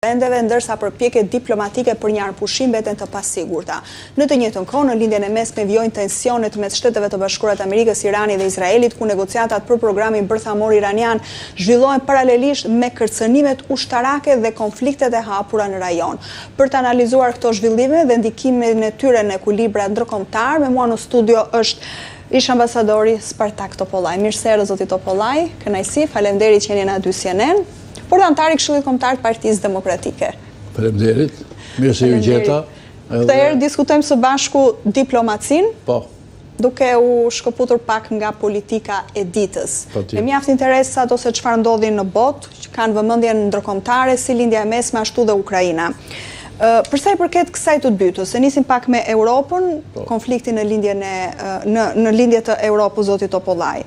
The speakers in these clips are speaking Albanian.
Vendeve, ndërsa përpjekjet diplomatike për një arpushim mbeten të pasigurta. Në të njëjtën kohë, në lindjen e mesme vijojnë tensionet mes Shteteve të Bashkuara të Amerikës, Iranit dhe Izraelit, ku negociatat për programin bërthamor iranian zhvillohen paralelisht me kërcënimet ushtarake dhe konfliktet e hapura në rajon. Për të analizuar këto zhvillime dhe ndikimin e tyre në ekuilibrat ndërkombëtar, me mua në studio është ish ambasadori Spartak Topollaj. Mirëserë zoti Topollaj, kënaqësi, faleminderit që jeni na dy CNN. Por dhe antari Këshillit Kombëtar të Partisë Demokratike. Faleminderit, mirë se ju gjeta. Këtë herë diskutojmë së bashku diplomacinë, duke u shkëputur pak nga politika e ditës. E mjaft interesat ose çfarë ndodhi në botë, që kanë vëmendjen ndërkombëtare si lindja e mesme ashtu dhe Ukraina. Përsa i përket kësaj të dytës, se nisim pak me Europën, konfliktin në lindje të Europës, zoti Topollaj.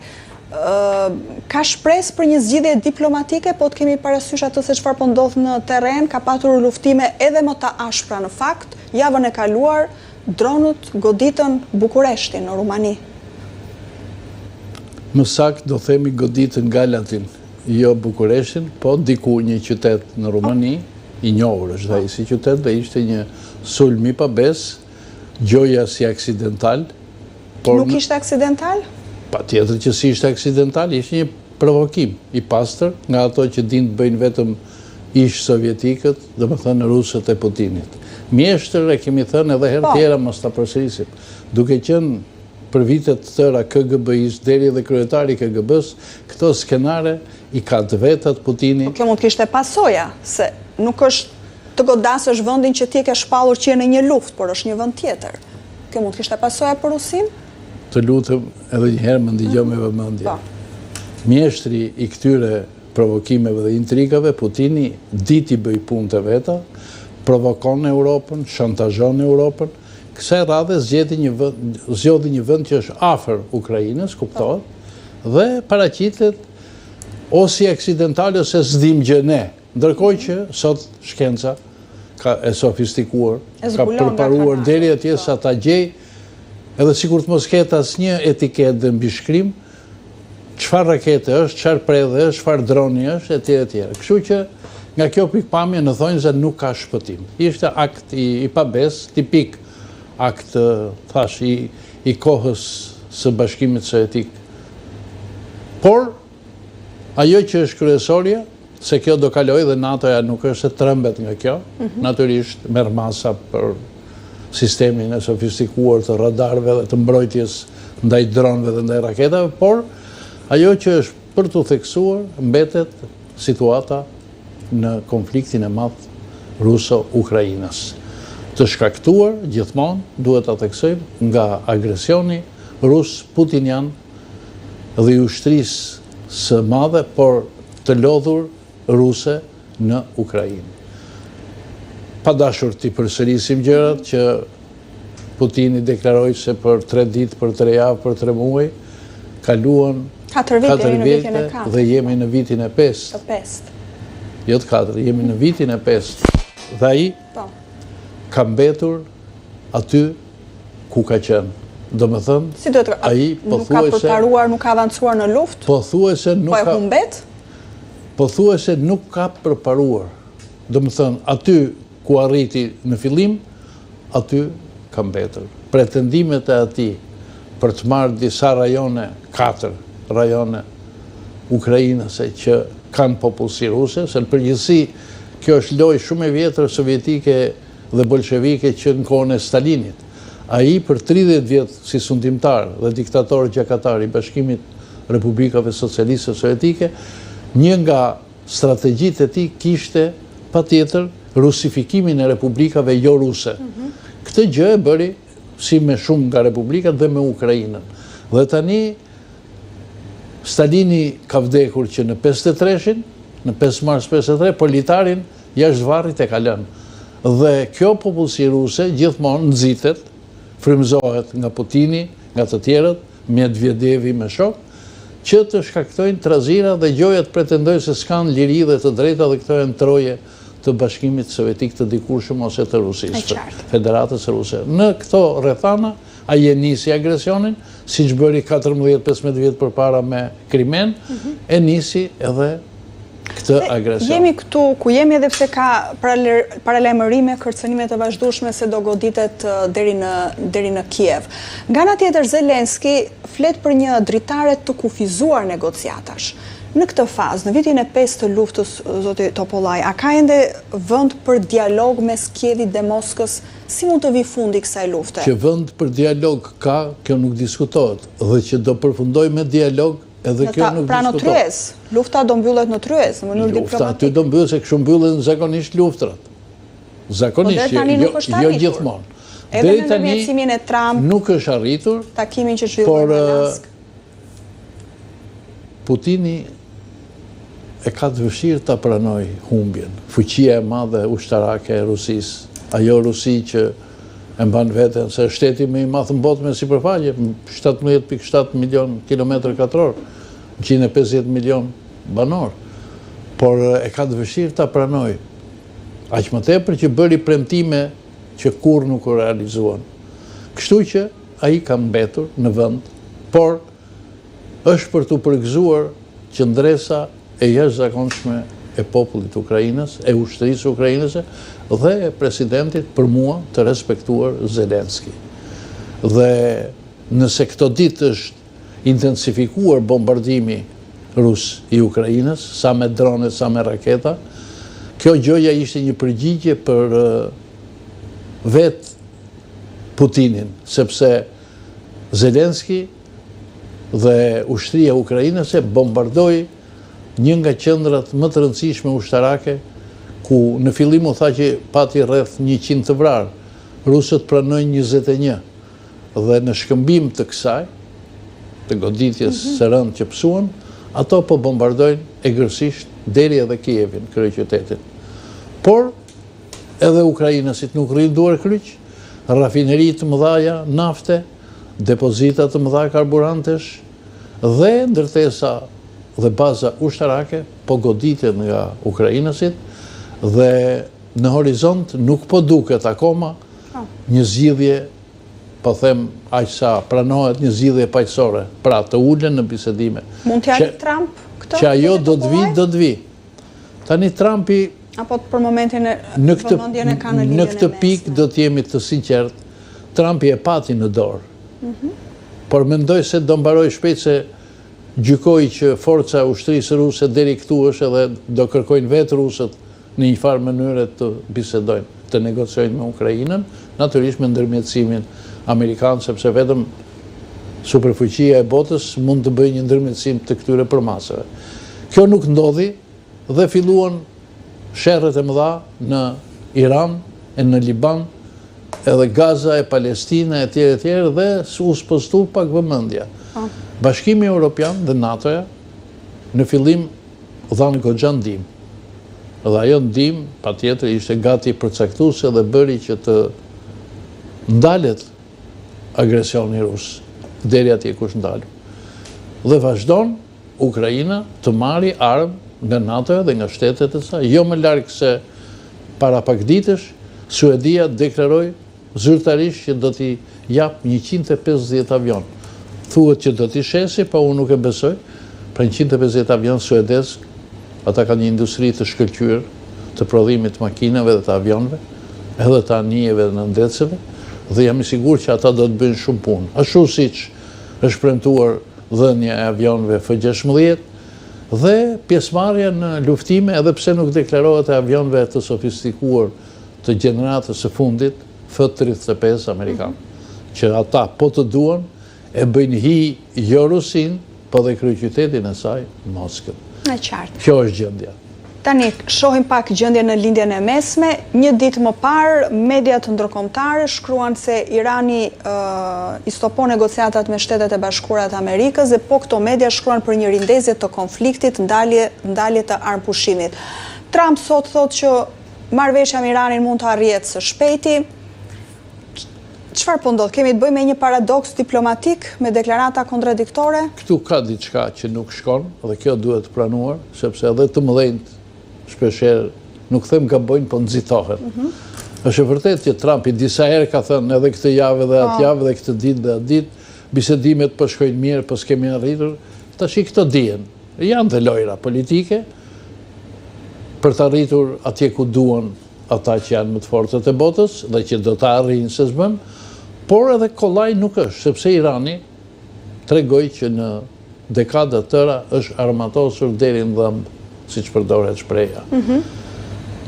Ka shpresë për një zgjidhje diplomatike, po të kemi parasysh atë se çfarë po ndodh në terren, ka patur luftime edhe më të ashpra në fakt. Javën e kaluar, dronët goditën Bukureshtin në Rumani. Më saktë do themi goditën Galatin, jo Bukureshtin, po diku një qytet në Rumani, i njohur është ai si qytet, dhe ishte një sulm i pabes, gjoja si aksidental. Nuk ishte aksidental? Pa tjetër që si ishte aksidental, ishte një provokim i pastër nga ato që din të bëjnë vetëm ish sovjetikët, dhe më thënë rusët e Putinit. Mjeshtër e kemi thënë edhe herë tjera mos ta përsërisim, duke qenë për vitet të tëra KGB-is, deri dhe kryetari KGB-s, këto skenare i ka të vetat Putini. Kjo mund të kishte pasoja, se nuk është të godasësh vendin që ti ke shpallur që je në një luftë, por është një vend tjetër. Kjo mund të kishte pasoja për Rusin? Të lutem edhe një herë më ndigjo me vëmendje. Mjeshtri i këtyre provokimeve dhe intrigave, Putini diti bëj punë të veta, provokon Europën, shantazhon Europën, kësaj radhe zgjodhi një vend që është afër Ukrainës, kuptohet, dhe paraqitet ose aksidentale ose s'dim gjë ne. Ndërkohë që sot shkenca ka e sofistikuar, ka përparuar deri atje sa ta gjej. Edhe sikur të mos ketë asnjë etiketë dhe mbishkrim, çfarë rakete është, çfarë predhe është, çfarë droni është, etj. Kështu që nga kjo pikpamje në thonjza nuk ka shpëtim. Ishte akt i pabes, tipik akt thash i kohës së Bashkimit Sovjetik. Por ajo që është kryesorja, se kjo do kalojë dhe NATO-ja nuk është se trembet nga kjo, natyrisht merr masa për sistemin e sofistikuar të radarëve dhe të mbrojtjes ndaj dronëve dhe ndaj raketave, por ajo që është për të theksuar mbetet situata në konfliktin e madh ruso-ukrainas. Të shkaktuar gjithmonë, duhet ta theksojmë, nga agresioni rus putinian dhe i ushtrisë së madhe, por të lodhur ruse në Ukrainë. Pa dashur t'i përsërisim gjërat që Putini deklaroi se për 3 ditë, për 3 javë, për 3 muaj, kaluan 4 vite dhe jemi në vitin e 5. Jo të 4, jemi në vitin e 5. Dhe ai ka mbetur aty ku ka qenë. Do me thënë, ai nuk ka përparuar, nuk ka avancuar në luftë? Pothuajse nuk ka përparuar. Do me thënë, aty ku arriti në fillim, aty ka mbetur. Pretendimet e ati për të marrë disa rajone, 4 rajone ukrainase që kanë popullsi ruse, se në përgjithësi kjo është lojë shumë e vjetër sovjetike dhe bolshevike që në kohën e Stalinit. Ai për 30 vjetë si sundimtar dhe diktator gjakatar i Bashkimit Republikave Socialiste Sovjetike, një nga strategjitë e tij kishte patjetër rusifikimin e republikave jo ruse. Këtë gjë e bëri si me shumë nga republikat dhe me Ukrainën. Dhe tani Stalini ka vdekur që në 53-shin, në 5 mars 53, por litarin jashtë varrit e ka lënë. Dhe kjo popullsi ruse gjithmonë nxitet, frymëzohet nga Putini, nga të tjerët, Medvedevi me shok, që të shkaktojnë trazira dhe gjojat pretendojnë se s'kanë liri dhe të drejta dhe këto janë troje të Bashkimit Sovjetik të dikurshëm ose të Rusisë, Federatës Ruse. Në këto rrethana, ai e nisi agresionin, siç bëri 14-15 vjet përpara me Krimen, e nisi edhe këtë agresion. Jemi këtu, ku jemi edhe pse ka paralajmërime, kërcënime të vazhdueshme se do goditet deri në Kiev. Nga ana tjetër, Zelenski flet për një dritare të kufizuar negociatash. Në këtë fazë, në vitin e 5 të luftës, zoti Topollaj, a ka ende vend për dialog mes Kievit dhe Moskës? Si mund të vi fundi kësaj lufte? Që vend për dialog ka, kjo nuk diskutohet, dhe që do përfundoj me dialog, edhe kjo nuk diskutohet. Pra në Tryez, lufta do mbyllet në Tryez, në mënyrë diplomatike. Lufta aty do mbyllet, se kështu mbyllen zakonisht luftrat. Zakonisht, jo gjithmonë. Edhe në ndërmjetësimin e Trump, nuk është arritur, takimin që zhvilluar në Alask. Putini e ka të vështirë të pranoj humbjen. Fuqia e madhe ushtarake e Rusisë, ajo Rusi që e mban veten se shteti më i madh në botë me sipërfaqe, 17.7 milion kilometër katror, 150 milion banor. Por e ka të vështirë të pranoj. Aq më tepër që bëri premtime që kur nuk u realizuan. Kështu që ai ka mbetur në vend, por është për të përgëzuar qëndresa e jashtëzakonshme e popullit Ukrainës, e ushtrisë ukrainase dhe e presidentit për mua të respektuar Zelenski. Dhe nëse këto ditë është intensifikuar bombardimi rus i Ukrainës, sa me drone, sa me raketa, kjo gjoja ishte një përgjigje për vetë Putinin, sepse Zelenski dhe ushtria ukrainase bombardoi një nga qendrat më të rëndësishme ushtarake, ku në fillim u tha që pati rreth 100 të vrarë, rusët pranojnë 21, dhe në shkëmbim të kësaj, të goditjes së rënd që pësuan, ato po bombardojnë egërsisht deri edhe Kievin, kryeqytetin. Por, edhe ukrainësit nuk rrinë duar kryq, rafinerit të mëdhaja, nafte, depozitat të mëdha karburantesh, dhe ndërtesa dhe baza ushtarake po goditen nga ukrainësit, dhe në horizont nuk po duket akoma një zgjidhje, po them aq sa pranohet një zgjidhje paqësore, pra të ulen në bisedime. Mund t'ja Trump këtë? Që ajo do të vi. Tani Trumpi apo për momentin e vëmendjen e ka në lidhjen e mesme. Në këtë pikë do të jemi të sinqert, Trumpi e pati në dorë. Por mendoj se do mbaroj shpejt, se gjykoj që forca e ushtrisë ruse deri këtu është, edhe do kërkojnë vetë rusët në një farë mënyre të bisedojnë, të negociojnë me Ukrainën, natyrisht me ndërmjetësimin amerikan, sepse vetëm superfuqia e botës mund të bëjë një ndërmjetësim të këtyre përmasave. Kjo nuk ndodhi dhe filluan sherrët e mëdha në Iran e në Liban, edhe Gaza e Palestina e tjerë dhe u spostu pak vëmendja. Bashkimi Evropian dhe NATO-ja në fillim dhanë goxha ndihmë. Dhe ajo ndihmë patjetër ishte gati përcaktuese dhe bëri që të ndalet agresioni rus deri atje kush ndalu. Dhe vazhdon Ukraina të marrë armë nga NATO-ja dhe nga shtetet e saj. Jo më larg se para pak ditësh Suedia deklaroi zyrtarisht që do t'i jap 150 avion. Thuhet që do t'i shesi, pa unë nuk e besoj, pra 150 avion suedez, ata ka një industri të shkëlqyer të prodhimit makinave dhe të avionve, edhe të anijeve dhe në ndeceve, dhe jam i sigurt që ata do të bëjnë shumë punë. Ashtu siç është premtuar dhënia e avionëve F-16 dhe pjesëmarrja në luftime, edhe pse nuk deklarohet e avionëve të sofistikuar të gjeneratës së fundit, F-35 amerikan, që ata po të duan e bëjnë hi jo Rusin, po dhe kryeqytetin e saj, Moskën. Në qartë. Kjo është gjendja. Tani, shohim pak gjendje në lindjen e mesme. Një ditë më parë, mediat ndërkombëtare shkruan se Irani i stopon negociatat me Shtetet e Bashkuara të Amerikës, dhe po këto media shkruan për një rindezje të konfliktit, ndalje të armpushimit. Trump sot thotë që marrëveshja me Iranin mund të arrihet së shpejti. Çfarë po ndodh? Kemi të bëjmë me një paradoks diplomatik me deklarata kontradiktore? Këtu ka diçka që nuk shkon, dhe kjo duhet pranuar, sepse edhe të mëdhenjt shpeshherë nuk them gabojnë, po nxitohen. Është e vërtetë që Trumpi disa herë ka thënë edhe këtë javë dhe atë javë dhe këtë ditë dhe atë ditë, bisedimet po shkojnë mirë, po s'kemi arritur. Tash këto dihen. Janë dhe lojra politike, për të arritur atje ku duan ata që janë më të fortët e botës dhe që do të arrijnë se s'bën, por edhe kollaj nuk është, sepse Irani tregoi që në dekada tëra është armatosur deri në dhëmb, siç përdoret shpreha.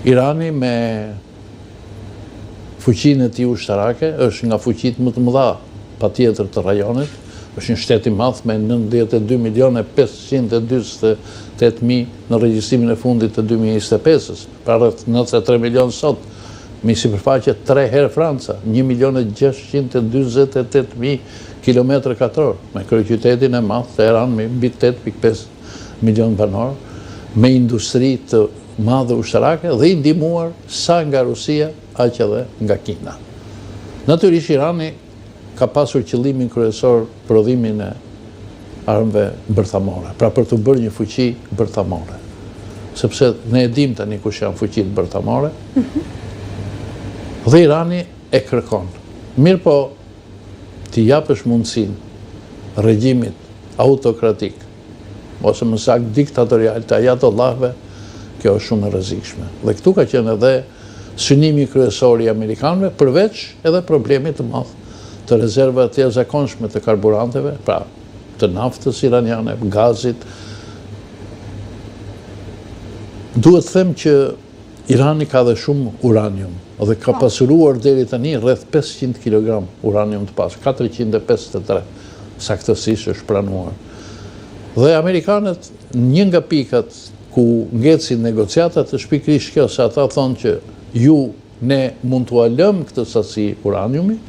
Irani me fuqinë e tij ushtarake është nga fuqitë më të mëdha patjetër të rajonit, është një shtet i madh me 92.548.000 në regjistrimin e fundit të 2025-s, pra rreth 93 milion sot, me sipërfaqe 3 herë Franca, 1.648.000 km², me kryeqytetin e madh Teheran me mbi 8.5 milion banor, me industri të madhe ushtarake dhe i ndihmuar sa nga Rusia, aq edhe nga Kina. Natyrisht Irani ka pasur qëllimin kryesor prodhimin e armëve bërthamore, pra për të bërë një fuqi bërthamore. Sepse ne e dim tani kush janë fuqitë bërthamore, dhe Irani e kërkon. Mirë po, t'i japësh mundësinë regjimit autokratik, ose më saktë diktatorial të ajatollahëve, kjo është shumë e rrezikshme. Dhe këtu ka qenë edhe synimi kryesor i amerikanëve, përveç edhe problemit të madh të rezervave të jashtëzakonshme të karburanteve, pra të naftës iraniane, gazit. Duhet të them që Irani ka dhe shumë uranium, dhe ka pasuruar deri tani rreth 500 kg uranium të pasur, 453 saktësisht është pranuar. Dhe amerikanët, një nga pikat ku ngecin negociatat është pikërisht kjo, se ata thonë që ju ne mund t'u lëm këtë sasi uraniumi,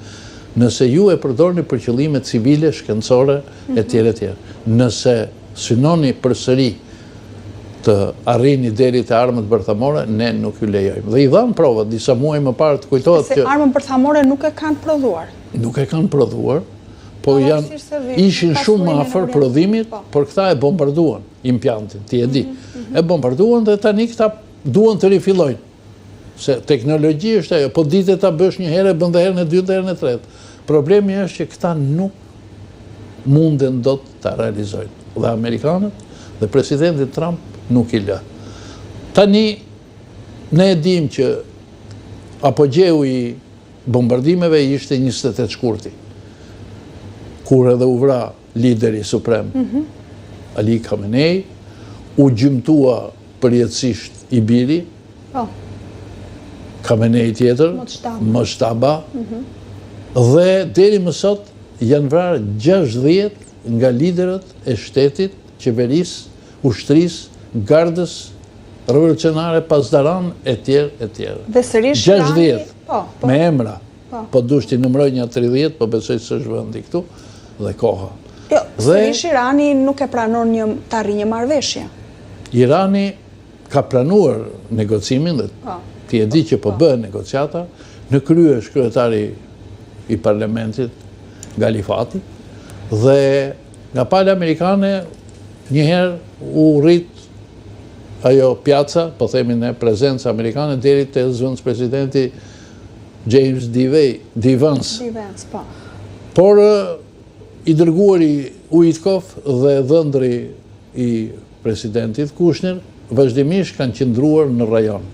nëse ju e përdorni për qëllime civile, shkencore, etj. Nëse synoni përsëri të arrini deri te armët bërthamore, ne nuk ju lejojmë. Dhe i dhanë prova, disa muaj më parë të kujtohet që... Se armët bërthamore nuk e kanë prodhuar. Nuk e kanë prodhuar, po ishin shumë afër prodhimit, por këta e bombarduan impjantin, ti e di. E bombarduan dhe tani këta duan të rifillojnë. Se teknologji është ajo, po ditë ta bësh një herë, bën dhe herën e dytë, herën e tretë. Problemi është që këta nuk munden dot ta realizojnë. Dhe amerikanët dhe presidenti Trump nuk i lë. Tani ne e dim që apogeu i bombardimeve ishte 28 shkurti, kur edhe u vra lideri suprem Ali Khamenei, u gjymtua përjetësisht i biri, Khamenei tjetër, Moshtaba, dhe deri më sot janë vrarë 60 nga liderët e shtetit, qeverisë, ushtrisë, gardës revolucionare, pasdaran, etj. Dhe sërish 60 me emra, po dush t'i numëroj një 30, po besoj se është vendi këtu, dhe koha. Jo, sërish Irani nuk e pranon të arrijë një marrëveshje. Irani ka pranuar negocimin dhe ti e di që po bëhen negociata, në krye është kryetari i parlamentit Galifati, dhe nga palë amerikane njëherë u rrit ajo pjaca, po themi ne prezenca amerikane, deri te zëvendës presidenti James D. Vance. Por i dërguari Uitkov dhe dhëndri i presidentit Kushner vazhdimisht kanë qëndruar në rajon.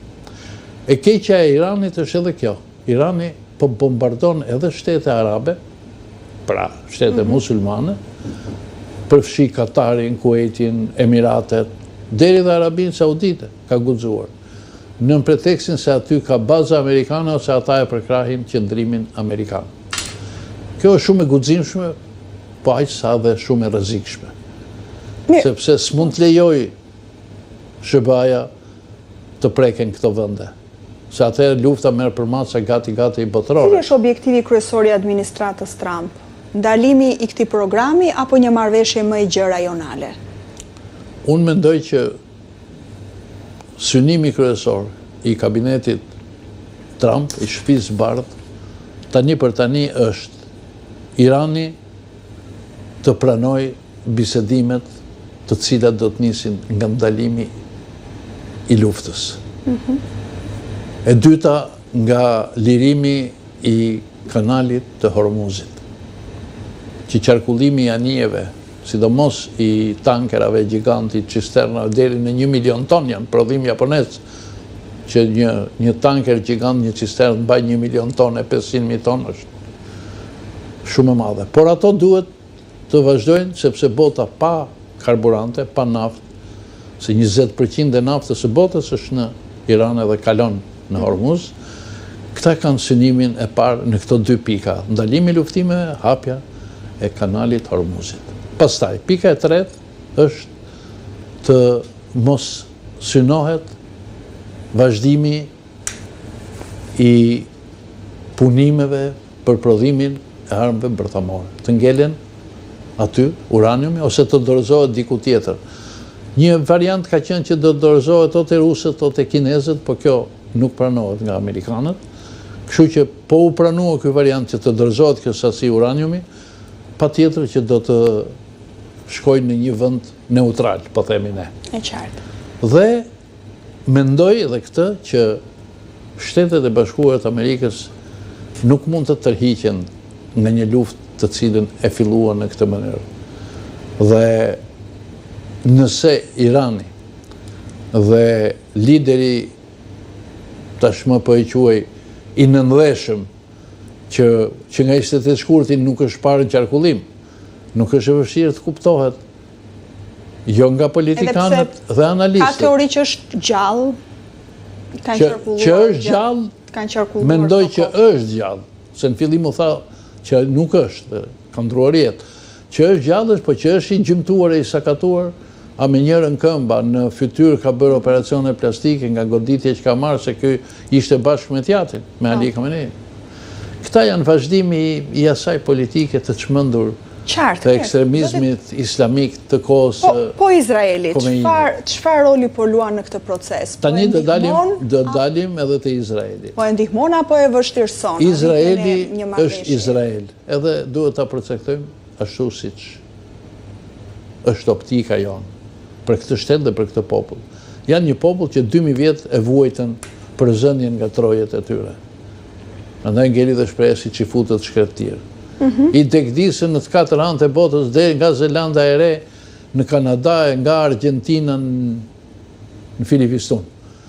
E keqja e Iranit është edhe kjo. Irani po bombardon edhe shtete arabe, pra shtete musulmane, përfshi Katarin, Kuwaitin, Emiratet, deri dhe Arabinë Saudite ka guxuar. Në pretekstin se aty ka baza amerikane ose ata e përkrahin qëndrimin amerikan. Kjo është shumë e guximshme, po aq sa dhe shumë e rrezikshme. Sepse s'mund të lejoj SBA-ja të preken këto vende. Se atëherë lufta merr përmasa gati i botërore. Cili është objektivi kryesor i administratës Trump? Ndalimi i këtij programi apo një marrëveshje më e gjerë rajonale? Unë mendoj që synimi kryesor i kabinetit Trump, i shtëpisë bardhë, tani për tani është Irani të pranoj bisedimet të cilat do të nisin nga ndalimi i luftës. E dyta nga lirimi i kanalit të Hormuzit, që qarkullimi i anijeve sidomos i tankerave giganti, cisternave, deri në 1 milion ton janë prodhim japonez, që një tanker gigant, një cistern, mbaj 1 milion ton e 500.000 ton është shumë e madhe. Por ato duhet të vazhdojnë, sepse bota pa karburante, pa naftë, se 20% e naftës së botës është në Iran edhe kalon në Hormuz, këta kanë synimin e parë në këto 2 pika, ndalimi luftimeve, hapja e kanalit Hormuzit. Pastaj, pika e tretë është të mos synohet vazhdimi i punimeve për prodhimin e armëve bërthamore. Të ngelen aty uraniumi ose të dorëzohet diku tjetër. Një variant ka qenë që do të dorëzohet o të rusët o të kinezët, po kjo nuk pranohet nga amerikanët. Kështu që po u pranua ky variant që të dorëzohet kjo sasi uraniumi, patjetër që do të shkojnë në një vend neutral, po themi ne. E qartë. Dhe mendoj edhe këtë që Shtetet e Bashkuara të Amerikës nuk mund të tërhiqen nga një luftë të cilën e filluan në këtë mënyrë. Dhe nëse Irani dhe lideri tashmë po e quaj i nëndheshëm që nga ishte të shkurti nuk është parë në qarkullim, nuk është e vështirë të kuptohet, jo nga politikanët dhe analistët. Ka teori që është gjallë, që është gjallë, mendoj që është gjallë, se në fillim u tha që nuk është, ka ndruar jetë, që është gjallë, po që është i gjymtuar e i sakatuar, a me njërën këmba në fytyrë ka bërë operacione plastike nga goditje që ka marrë se kjo ishte bashkë me tjatin, me Ali Khamenei. Këta janë vazhdimi i asaj politike të çmendur të ekstremizmit islamik të kohës. Po Izraeli, çfarë roli po luan në këtë proces? Tani do dalim edhe te Izraeli. Po e ndihmon apo e vështirëson? Izraeli është Izrael, edhe duhet ta përcaktojmë ashtu siç është optika jonë për këtë shtet dhe për këtë popull. Janë një popull që 2000 vjet e vuajtën për zënjen nga trojet e tyre. Andaj ngeli dhe shprehja si që futët shkretir. I dekdisën në të 4 anë të botës dhe nga Zelanda e Re, në Kanada e nga Argentina në Filipistun.